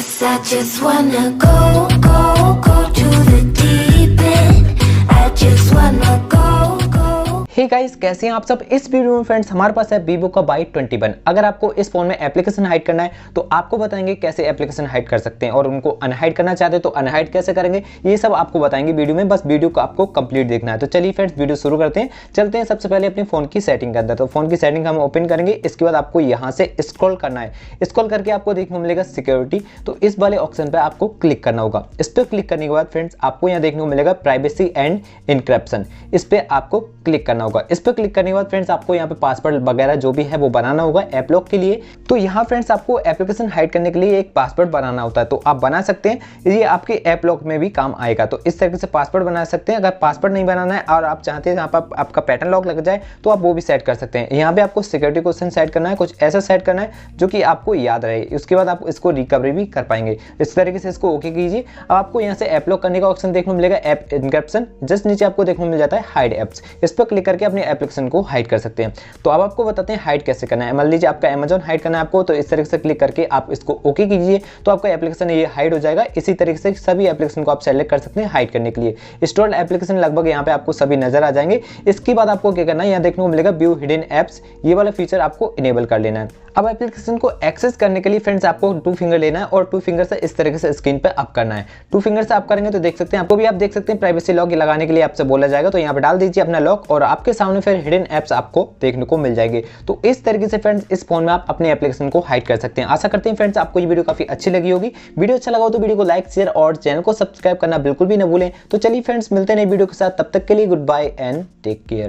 'Cause I just wanna go to the deep end. I just wanna go. Hey guys, कैसे हैं आप सब। इस वीडियो में फ्रेंड्स हमारे पास है Vivo का Y21। अगर आपको इस फोन में एप्लीकेशन हाइड करना है तो आपको बताएंगे कैसे एप्लीकेशन हाइड कर सकते हैं, और उनको अनहाइड करना चाहते हैं तो अनहाइड कैसे करेंगे, ये सब आपको बताएंगे वीडियो में। बस वीडियो को आपको कंप्लीट देखना है। तो चलिए फ्रेंड्स वीडियो शुरू करते हैं। चलते हैं सबसे पहले अपने फोन की सेटिंग के अंदर। तो फोन की सेटिंग हम ओपन करेंगे। इसके बाद आपको यहाँ से स्क्रॉल करना है। स्क्रॉल करके आपको देखने को मिलेगा सिक्योरिटी। तो इस वाले ऑप्शन पर आपको क्लिक करना होगा। इस पर क्लिक करने के बाद फ्रेंड्स आपको यहाँ देखने को मिलेगा प्राइवेसी एंड इनक्रिप्शन। इस पर आपको क्लिक करना होगा। इस पर क्लिक करने के बाद फ्रेंड्स आपको यहाँ पे पासवर्ड वगैरह जो भी है वो बनाना होगा ऐप लॉक के लिए। तो यहाँ फ्रेंड्स आपको एप्लीकेशन हाइड करने के लिए एक पासवर्ड बनाना होता है, तो आप बना सकते हैं। ये आपके ऐप लॉक में भी काम आएगा। तो इस तरीके से पासवर्ड बना सकते हैं। अगर पासवर्ड नहीं बनाना है और आप चाहते हैं यहाँ पर आपका पैटर्न लॉक लग जाए तो आप वो भी सेट कर सकते हैं। यहाँ पे आपको सिक्योरिटी क्वेश्चन सेट करना है, कुछ ऐसा सेट करना है जो कि आपको याद रहे। उसके बाद आप इसको रिकवरी भी कर पाएंगे। इस तरीके से इसको ओके कीजिए। अब आपको यहाँ से ऐप लॉक करने का ऑप्शन देखने को मिलेगा, ऐप इनक्रिप्शन। जस्ट नीचे आपको देखने को मिल जाता है हाइड एप्स। इस पर क्लिक करके अपने एप्लीकेशन को हाइड कर सकते हैं। तो अब आपको बताते हैं हाइड कैसे करना है। मान लीजिए आपका अमेजॉन हाइड करना है आपको, तो इस तरीके से क्लिक करके आप इसको ओके कीजिए तो आपका एप्लीकेशन ये हाइड हो जाएगा। इसी तरीके से सभी एप्लीकेशन को आप सेलेक्ट कर सकते हैं हाइड करने के लिए। इंस्टॉल्ड एप्लीकेशन लगभग यहाँ पे आपको सभी नजर आ जाएंगे। इसके बाद आपको क्या करना है, यहाँ देखने को मिलेगा व्यू हिडन एप्स। ये वाला फीचर आपको इनेबल कर लेना है। अब एप्लीकेशन को एक्सेस करने के लिए फ्रेंड्स आपको 2 फिंगर लेना है और 2 फिंगर से इस तरीके से स्क्रीन पे अप करना है। 2 फिंगर से अप करेंगे तो देख सकते हैं, आपको भी आप देख सकते हैं प्राइवेसी लॉक लगाने के लिए आपसे बोला जाएगा। तो यहाँ पे डाल दीजिए अपना लॉक और आपके सामने फिर हिडन एप्स आपको देखने को मिल जाएंगे। तो इस तरीके से फ्रेंड्स इस फोन में आप अपने एप्लीकेशन को हाइड कर सकते हैं। आशा करते हैं फ्रेंड्स आपको ये वीडियो काफी अच्छी लगी होगी। वीडियो अच्छा लगा हो तो वीडियो को लाइक शेयर और चैनल को सब्सक्राइब करना बिल्कुल भी न भूलें। तो चलिए फ्रेंड्स मिलते हैं नई वीडियो के साथ, तब तक के लिए good bye and take care.